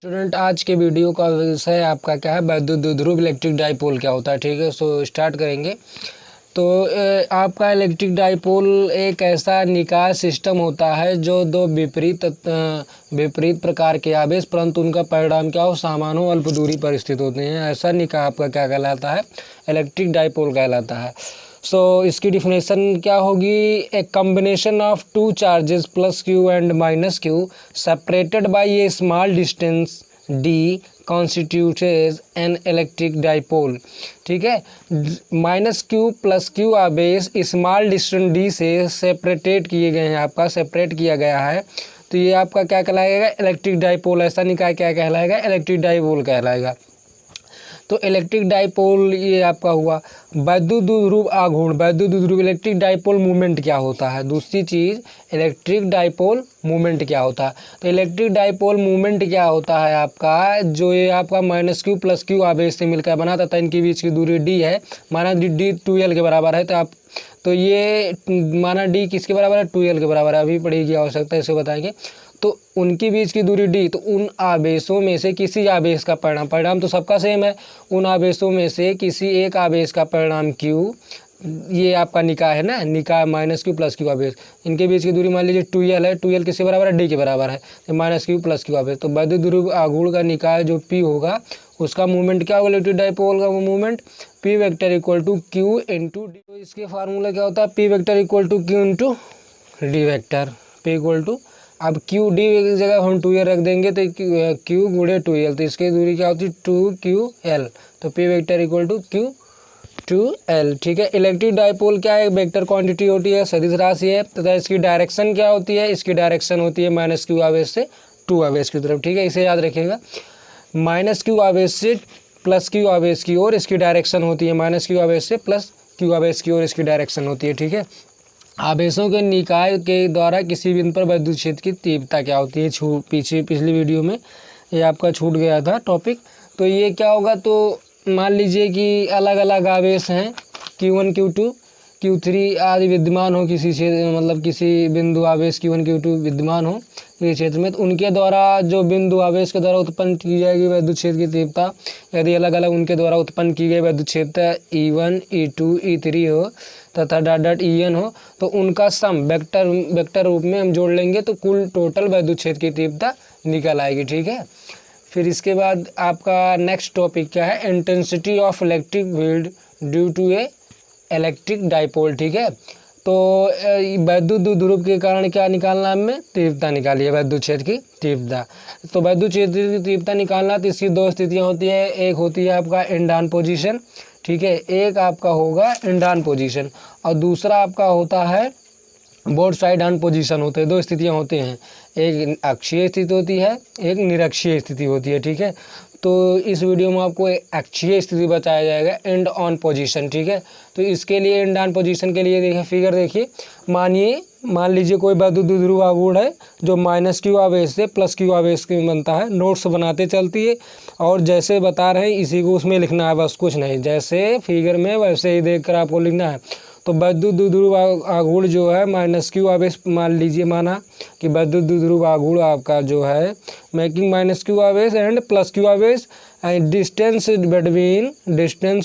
Student, आज के video का विषय आपका क्या है, वैद्युत द्विध्रुव इलेक्ट्रिक डाइपोल क्या होता है। ठीक है, सो स्टार्ट करेंगे। तो आपका इलेक्ट्रिक डाइपोल एक ऐसा निकाय सिस्टम होता है जो दो विपरीत प्रकार के आवेश परंतु उनका परिणाम क्या हो, समान हो, अल्प दूरी पर स्थित होते हैं। ऐसा निकाय आपका क्या कहलाता है, इलेक्ट्रिक डाइपोल कहलाता है। सो इसकी डिफिनेशन क्या होगी, a combination of two charges plus q and minus q separated by a small distance d constitutes an electric dipole. ठीक है, माइनस क्यू प्लस क्यू आवेश स्मॉल डिस्टेंस डी से सेपरेट किए गए हैं, आपका सेपरेट किया गया है। तो ये आपका क्या कहलाएगा, इलेक्ट्रिक डाइपोल। ऐसा निकाय क्या कहलाएगा, इलेक्ट्रिक डाइपोल कहलाएगा। तो इलेक्ट्रिक डाइपोल ये आपका हुआ। वैद्युत द्विध्रुव आघूर्ण, वैद्युत द्विध्रुव इलेक्ट्रिक डाइपोल मूवमेंट क्या होता है। दूसरी चीज़, इलेक्ट्रिक डाइपोल मूवमेंट क्या होता है। तो इलेक्ट्रिक डाइपोल मूवमेंट क्या होता है आपका, जो ये आपका माइनस क्यू प्लस क्यू आवेश से मिलकर बना तथा इनके बीच की दूरी डी है, माना डी 2L के बराबर है। तो ये माना डी किसके बराबर है, 2L के बराबर है। अभी पढ़ी की आवश्यकता है, इसे बताएंगे। तो उनकी बीच की दूरी डी, तो उन आवेशों में से किसी आवेश का परिणाम तो सबका सेम है। उन आवेशों में से किसी एक आवेश का परिणाम क्यू, ये आपका निकाय है ना, निकाय माइनस क्यू प्लस क्यू आवेश, इनके बीच की दूरी मान लीजिए 2L है। 2L किसके बराबर है, डी के बराबर है। तो माइनस क्यू प्लस क्यू आवेश, तो वैद्युत द्विध्रुव आघूर्ण का निकाय जो पी होगा उसका मूवमेंट क्या होगा, इलेक्ट्रिक डाइपोल का movement P vector equal to Q into D. तो इसके फार्मूला क्या होता है, P vector equal to Q into D vector. P equal to, अब क्यू डी की जगह हम 2L रख देंगे तो क्यू गुणे 2L, तो इसकी दूरी क्या होती है 2QL। तो P vector equal to Q 2L। ठीक है, इलेक्ट्रिक डाइपोल क्या है, वेक्टर क्वांटिटी होती है, सदिश राशि है तथा इसकी डायरेक्शन क्या होती है, इसकी डायरेक्शन होती है माइनस क्यू आवेश से टू आवेश की तरफ। ठीक है, इसे याद रखिएगा, माइनस क्यू आवेश से प्लस क्यू आवेश की ओर इसकी डायरेक्शन होती है, माइनस क्यू आवेश से प्लस क्यू आवेश की ओर इसकी डायरेक्शन होती है। ठीक है, आवेशों के निकाय के द्वारा किसी बिंदु पर विद्युत क्षेत्र की तीव्रता क्या होती है, पिछली वीडियो में ये आपका छूट गया था टॉपिक। तो ये क्या होगा, तो मान लीजिए कि अलग अलग आवेश हैं, Q1 Q2 Q3 आदि विद्यमान हो किसी क्षेत्र, मतलब किसी बिंदु आवेश Q1 Q2 विद्यमान हो इस क्षेत्र में, तो उनके द्वारा जो बिंदु आवेश के द्वारा उत्पन्न की जाएगी विद्युत क्षेत्र की तीव्रता, यदि अलग अलग उनके द्वारा उत्पन्न की गई विद्युत क्षेत्र E1 E2 E3 हो तथा डॉट En हो, तो उनका सम वेक्टर रूप में हम जोड़ लेंगे तो कुल टोटल विद्युत क्षेत्र की तीव्रता निकल आएगी। ठीक है, फिर इसके बाद आपका नेक्स्ट टॉपिक क्या है, intensity of electric field due to a electric dipole. ठीक है, तो वैद्युत द्विध्रुव के कारण क्या निकालना है, हमें तीव्रता निकालिए, वैद्युत क्षेत्र की तीव्रता। तो वैद्युत क्षेत्र की तीव्रता निकालना, तो इसकी दो स्थितियाँ होती है, एक होती है आपका इंड ऑन पोजीशन। ठीक है, एक आपका होगा इंड ऑन पोजीशन और दूसरा आपका होता है बोथ साइड ऑन पोजीशन होते हैं। दो स्थितियाँ होती हैं, एक अक्षीय स्थिति होती है, एक निरक्षीय स्थिति होती है। ठीक है, तो इस वीडियो में आपको अक्षीय स्थिति बताया जाएगा, एंड ऑन पोजीशन। ठीक है, तो इसके लिए एंड ऑन पोजीशन के लिए देखिए फिगर देखिए, मान लीजिए कोई वैद्युत द्विध्रुव आघूर्ण है जो माइनस क्यू आवेश से प्लस क्यू आवेश के बनता है। नोट्स बनाते चलती है और जैसे बता रहे हैं इसी को उसमें लिखना है, बस कुछ नहीं, जैसे फिगर में वैसे ही देख कर आपको लिखना है। तो वैद्युत द्विध्रुव आघूर्ण जो है माइनस क्यू आवेश, मान लीजिए माना कि वैद्युत द्विध्रुव आघूर्ण आपका जो है मेकिंग माइनस क्यू आवेश एंड प्लस क्यू आवेश, distance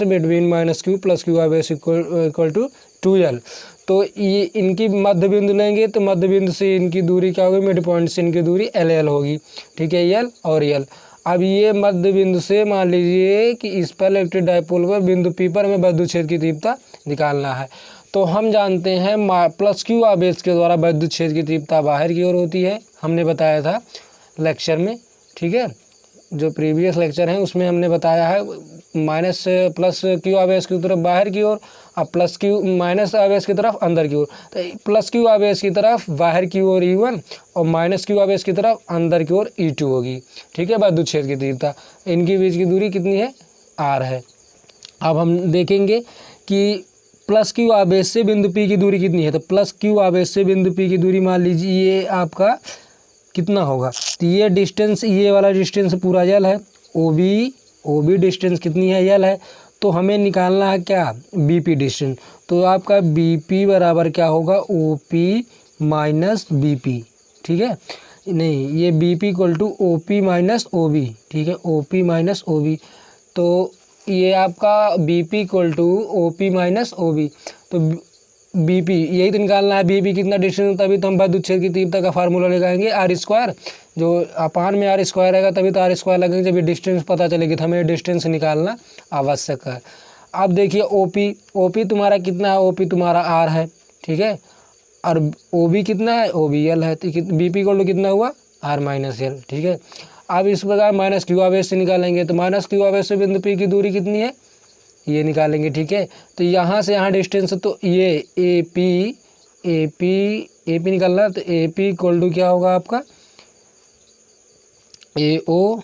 between minus q plus q आवेश इक्वल टू 2L। तो ये इनकी मध्य बिंदु लेंगे तो मध्य बिंदु से इनकी दूरी क्या होगी, मिड पॉइंट से इनकी दूरी LL होगी। ठीक है, L और L। अब ये मध्य बिंदु से मान लीजिए कि इस पर इलेक्ट्रिक डाइपोल पर बिंदु P पर हमें विद्युत क्षेत्र की तीव्रता निकालना है। तो हम जानते हैं प्लस क्यू आवेश के द्वारा विद्युत क्षेत्र की तीव्रता बाहर की ओर होती है, हमने बताया था लेक्चर में। ठीक है, जो प्रीवियस लेक्चर हैं उसमें हमने बताया है माइनस प्लस क्यू आवेश की तरफ बाहर की ओर, अब प्लस क्यू माइनस आवेश की तरफ अंदर की ओर। तो प्लस क्यू आवेश की तरफ बाहर की ओर E1 और माइनस क्यू आवेश की तरफ अंदर की ओर E2 होगी। ठीक है, विद्युत क्षेत्र की तीव्रता, इनके बीच की दूरी कितनी है, R है। अब हम देखेंगे कि प्लस क्यू आवेश से बिंदु P की दूरी कितनी है। तो प्लस क्यू आवेश से बिंदु P की दूरी मान लीजिए ये आपका कितना होगा, तो ये डिस्टेंस, ये वाला डिस्टेंस पूरा L है, OB डिस्टेंस कितनी है, L है। तो हमें निकालना है क्या, BP डिस्टेंस। तो आपका BP बराबर क्या होगा, OP माइनस BP। ठीक है, नहीं, ये B P equal to O P minus O B, ठीक है, O P minus O B. तो ये आपका B P equal to O P minus O B. तो बी पी यही तो निकालना है, बी पी कितना डिस्टेंस, तभी तो हम विद्युत क्षेत्र की तीव्रता का फार्मूला लगाएंगे आर स्क्वायर, जो अपान में आर स्क्वायर रहेगा तभी तो आर स्क्वायर लगेंगे, जब ये डिस्टेंस पता चलेगी तो हमें डिस्टेंस निकालना आवश्यक है। अब देखिए ओ पी तुम्हारा कितना है, ओ पी तुम्हारा आर है, ठीक है, और ओ बी कितना है, ओ बी एल है, तो बी पी इक्वल टू कितना हुआ, आर माइनस एल, ठीक है। अब इस प्रकार माइनस क्यू आवेश से निकालेंगे, तो माइनस क्यू आवेश से बिंदु पी की दूरी कितनी है, ये निकालेंगे, ठीक है। तो यहाँ से यहाँ डिस्टेंस, तो ये ए पी निकालना, तो ए पी इक्वल टू क्या होगा आपका, ए ओ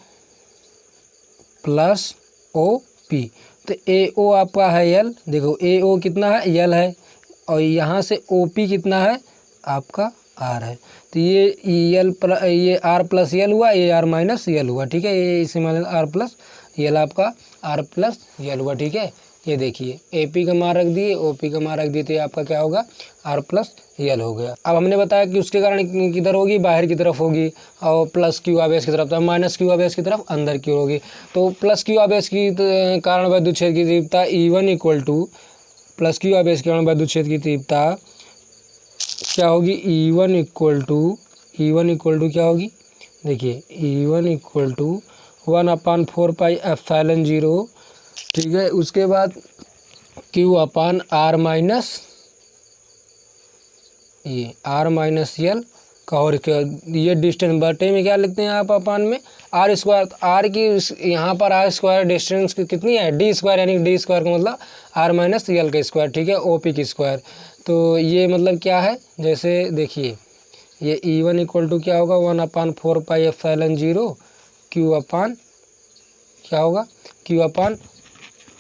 प्लस ओ पी। तो ए ओ आपका है एल, देखो ए ओ कितना है, एल है, और यहाँ से ओ पी कितना है आपका, आर है। तो ये एल ये आर प्लस एल हुआ, ये आर माइनस एल हुआ, ठीक है, ये इसी माइनस आर प्लस एल आपका आर प्लस एल हुआ, ठीक है। ये देखिए ए पी का मान रख दिए, ओ पी का मान रख दिए, तो ये आपका क्या होगा, आर प्लस एल हो गया। अब हमने बताया कि उसके कारण किधर होगी, बाहर की तरफ होगी, और प्लस क्यू आवेश की तरफ, तो माइनस क्यू आवेश की तरफ अंदर की ओर होगी। तो प्लस क्यू आवेश की कारण विद्युत क्षेत्र की तीव्रता E1 equal to, plus q आवेश के कारण विद्युत क्षेत्र की तीव्रता क्या होगी, E1 इक्वल टू क्या होगी, देखिए E1 equal to 1/4 pi epsilon 0, ठीक है। उसके बाद Q upon are minus L का, और ये डिस्टेंस बटे में क्या लिखते हैं आप, अपान में आर स्क्वायर, तो आर की यहाँ पर आर स्क्वायर डिस्टेंस कितनी है, डी स्क्वायर, यानी डी स्क्वायर का मतलब आर माइनस एल का स्क्वायर, ठीक है, ओ पी की स्क्वायर। तो ये मतलब क्या है, जैसे देखिए ये E1 इक्वल टू क्या होगा, 1/4 पाई एप्सिलॉन 0 Q अपान क्या होगा, Q अपान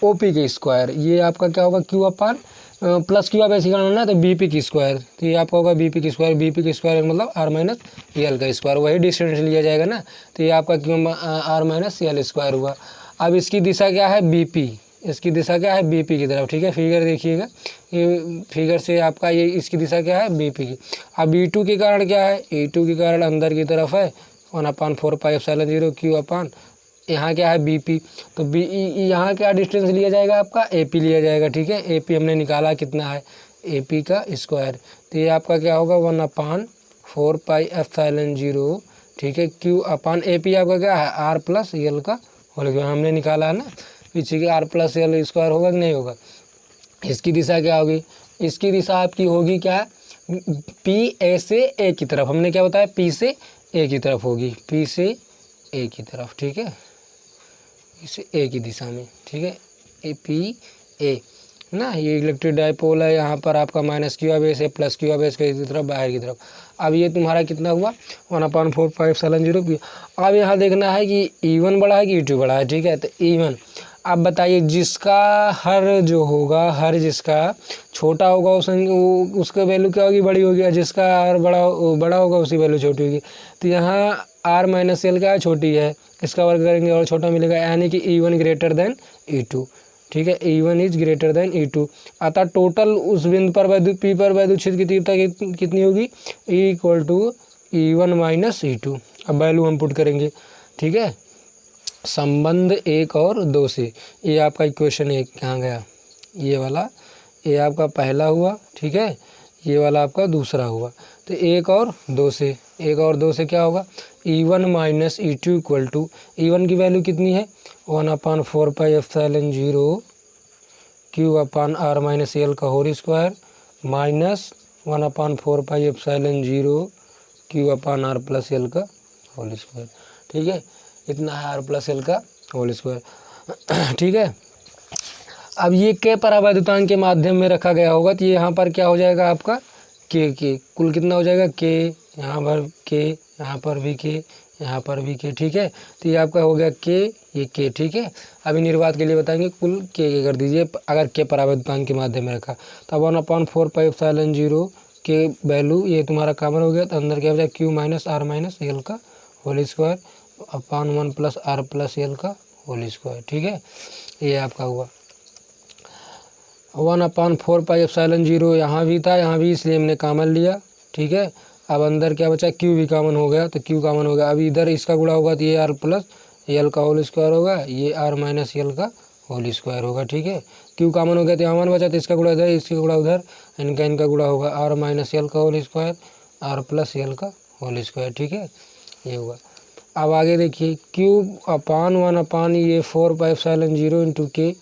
ओ पी की स्क्वायर, ये आपका क्या होगा, Q अपान प्लस क्यू आप ऐसे करना है तो बी पी की स्क्वायर, तो ये आपका होगा बी पी की स्क्वायर मतलब आर माइनस एल का स्क्वायर, वही डिस्टेंस लिया जाएगा ना, तो ये आपका क्यों आर माइनस एल स्क्वायर हुआ। अब इसकी दिशा क्या है, बी पी, इसकी दिशा क्या है, बी पी की तरफ, ठीक है। फिगर देखिएगा, ये फिगर से आपका ये इसकी दिशा क्या है, बी पी की। अब E2 के कारण क्या है, E2 के कारण अंदर की तरफ है 1/4 पाई एप्सिलॉन 0 Q अपान, यहाँ क्या है बी पी, तो बी यहाँ क्या डिस्टेंस लिया जाएगा आपका, ए पी लिया जाएगा, ठीक है। ए पी हमने निकाला कितना है, ए पी का स्क्वायर, तो ये आपका क्या होगा 1/4 पाई एप्सिलॉन 0, ठीक है। क्यू अपान ए पी आपका क्या है, आर प्लस एल का होल स्क्वायर हमने निकाला है ना, पीछे की आर प्लस एल स्क्वायर होगा कि नहीं होगा। इसकी दिशा क्या होगी, इसकी दिशा आपकी होगी क्या, पी ए से ए की तरफ, हमने क्या बताया, पी से ए की तरफ होगी, पी से ए की तरफ, ठीक है, इसे ए की दिशा में, ठीक है, ए पी ए ना, ये इलेक्ट्रिक डाइपोल है, यहाँ पर आपका माइनस क्यू आवेश है, प्लस क्यू आवेश की तरफ, बाहर की तरफ। अब ये तुम्हारा कितना हुआ 1/4 पाई एप्सिलॉन 0 पी। अब यहाँ देखना है कि E1 बड़ा है कि E2 बड़ा है, ठीक है। तो E1 आप बताइए, जिसका हर जो होगा, हर जिसका छोटा होगा उसका वैल्यू क्या होगी, बड़ी होगी, और जिसका हर बड़ा होगा उसकी वैल्यू छोटी होगी। तो यहाँ आर माइनस एल क्या है, छोटी है, इसका वर्ग करेंगे और छोटा मिलेगा, यानी कि E1 ग्रेटर देन E2, ठीक है, E1 is greater than E2। अतः टोटल उस बिंदु पर विद्युत पी पर विद्युत क्षेत्र की तीव्रता कितनी होगी, E equal to E1 minus E2। अब वैल्यू हम पुट करेंगे, ठीक है। संबंध 1 और 2 से, ये आपका इक्वेशन 1 कहाँ गया, ये वाला, ये आपका पहला हुआ, ठीक है, ये वाला आपका दूसरा हुआ। तो 1 और 2 से क्या होगा, E1 minus E2 equal to, E1 की वैल्यू कितनी है 1/4 pi epsilon 0 Q upon are minus L का whole square minus 1/4 pi epsilon 0 Q upon r plus l का होल स्क्वायर, ठीक है, इतना है आर प्लस एल का होल स्क्वायर, ठीक है। अब ये के परावैद्युतांक के माध्यम में रखा गया होगा, तो ये यहाँ पर क्या हो जाएगा आपका के कुल कितना हो जाएगा, के यहाँ पर के, यहाँ पर भी के, यहाँ पर भी के, ठीक है। तो ये आपका हो गया के, ये के, ठीक है। अभी निर्वात के लिए बताएंगे, कुल के कर दीजिए अगर के परावैद्युतांक के माध्यम में रखा, तो 1/4 पाई एप्सिलॉन 0 के वैल्यू ये तुम्हारा कॉमन हो गया, तो अंदर क्या हो जाएगा Q minus r minus L का whole square upon 1 plus r plus l का होल स्क्वायर, ठीक है। ये आपका हुआ 1/4 पाई एप्सिलॉन 0, यहाँ भी था यहाँ भी, इसलिए हमने कॉमन लिया, ठीक है। अब अंदर क्या बचा, क्यू भी कॉमन हो गया, तो क्यू कॉमन हो गया। अब इधर इसका गुणा होगा तो ये आर प्लस यल का होल स्क्वायर होगा, ये आर माइनस यल का होल स्क्वायर होगा। ठीक है, क्यू कॉमन हो गया तो यहाँ वन बचा, तो इसका गुणा इधर, इसका गुणा उधर, इनका गुणा होगा आर माइनस यल का whole square, R plus L का होल स्क्वायर। ठीक है, ये होगा। अब आगे देखिए, क्यूब अपान 1 ये 4πε0 इंटू के।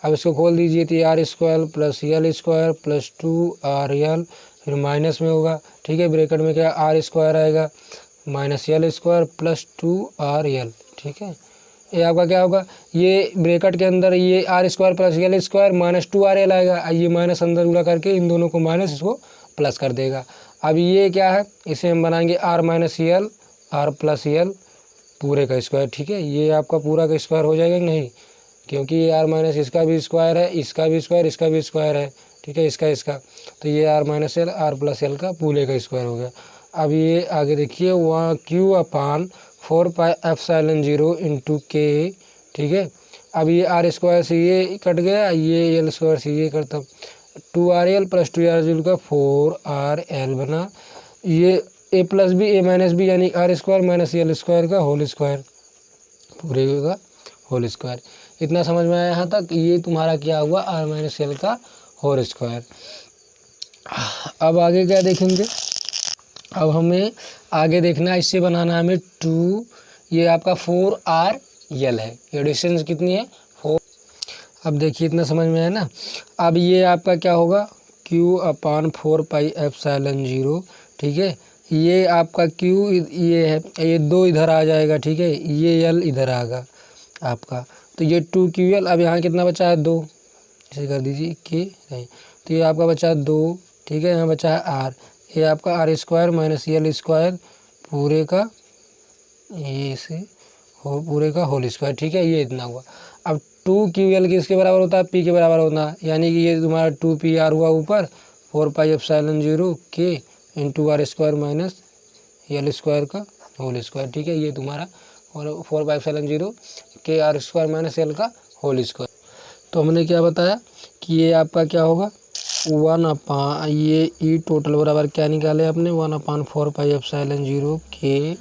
अब इसको खोल दीजिए तो R square plus L square plus 2 RL, फिर माइनस में होगा। ठीक है, ब्रैकेट में क्या आर स्क्वायर आएगा minus L square plus 2RL। ठीक है, ये आपका क्या होगा, ये ब्रैकेट के अंदर ये R square plus L square minus 2RL आएगा, ये माइनस अंदर उड़ा करके इन दोनों को माइनस इसको प्लस कर देगा। अब ये क्या है, इसे हम बनाएंगे R minus L R plus L पूरे का स्क्वायर। ठीक है, ये आपका पूरा का स्क्वायर हो जाएगा कि नहीं, क्योंकि ये आर माइनस इसका भी स्क्वायर है, इसका भी स्क्वायर, इसका भी स्क्वायर है। ठीक है, इसका, तो ये R minus L R plus L का पूरे का स्क्वायर हो गया। अब ये आगे देखिए, वहाँ क्यू अपान 4πε0 इंटू के। ठीक है, अब ये आर स्क्वायर से ये कट गया, ये यल स्क्वायर से ये करता, 2RL प्लस 2RL का 4RL बना, ये A plus B A minus B यानी R square minus L square का होल स्क्वायर पूरे का होल स्क्वायर। इतना समझ में आया यहाँ तक, ये तुम्हारा क्या हुआ आर माइनस यल का होल स्क्वायर। अब आगे क्या देखेंगे, अब हमें आगे देखना है, इससे बनाना है हमें 2, ये आपका 4RL है, ये डिस्टेंस कितनी है 4। अब देखिए इतना समझ में आया ना। अब ये आपका क्या होगा, Q अपान 4πε0। ठीक है, ये आपका Q ये है, ये 2 इधर आ जाएगा। ठीक है, ये L इधर आएगा आपका, तो ये 2QL। अब यहाँ कितना बचा है 2, इसे कर दीजिए के नहीं, तो ये आपका बचा 2। ठीक है, यहाँ बचा है R, ये आपका R square minus L square पूरे का ये से हो पूरे का होल स्क्वायर। ठीक है, ये इतना हुआ। अब 2QL किसके बराबर होता है, P के बराबर होता है, यानी कि ये तुम्हारा 2PR हुआ ऊपर 4πε0 के into R square minus L square का होल स्क्वायर। ठीक है, ये तुम्हारा 4πε0 के आर स्क्वायर माइनस यल का होल स्क्वायर। तो हमने क्या बताया कि ये आपका क्या होगा 1 अपान ये ई टोटल बराबर क्या निकाले आपने 1 अपान 4πε0 के।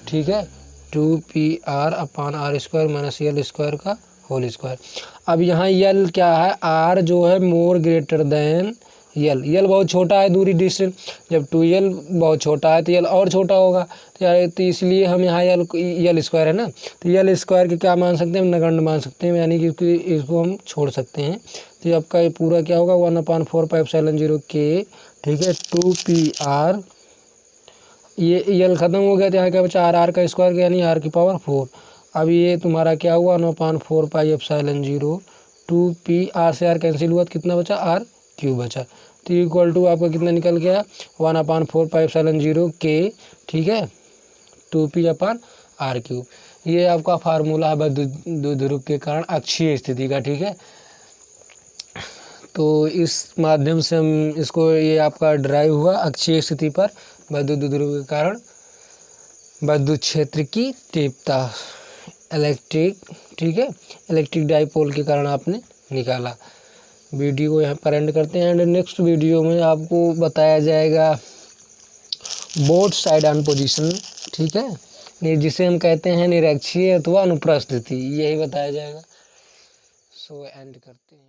ठीक है, 2PR upon R square minus L square का होल स्क्वायर। अब यहाँ यल क्या है, आर जो है मोर ग्रेटर देन यल, यल बहुत छोटा है दूरी डिस्टेंस, जब 2L बहुत छोटा है तो यल और छोटा होगा, तो इसलिए हम यहाँ यल स्क्वायर है ना, तो यल स्क्वायर के क्या मान सकते हैं, हम नगण्य मान सकते हैं, यानी कि इसको हम छोड़ सकते हैं। तो आपका ये पूरा क्या होगा 1 अपान 4πε0 के। ठीक है, 2PR, ये यल ख़त्म हो गया तो यहाँ क्या बचा आर का स्क्वायर का यानी r की पावर 4। अब ये तुम्हारा क्या हुआ 1 अपान 4πε0 2PR से r कैंसिल हुआ तो कितना बचा r³ बचा, तो इक्वल टू आपका कितना निकल गया 1 अपान 4πε0 के। ठीक है, 2p अपान r³। ये आपका फार्मूला है द्विध्रुव के कारण अक्षीय स्थिति का। ठीक है, तो इस माध्यम से हम इसको ये आपका ड्राइव हुआ अक्षीय स्थिति पर विद्युत द्विध्रुव के कारण विद्युत क्षेत्र की तीव्रता इलेक्ट्रिक। ठीक है, इलेक्ट्रिक डाइपोल के कारण आपने निकाला। वीडियो को यहाँ पर एंड करते हैं, एंड नेक्स्ट वीडियो में आपको बताया जाएगा बोथ साइड ऑन पोजीशन। ठीक है, जिसे हम कहते हैं निरक्षीय अथवा अनुप्रस्थ स्थिति, यही बताया जाएगा। सो एंड करते हैं।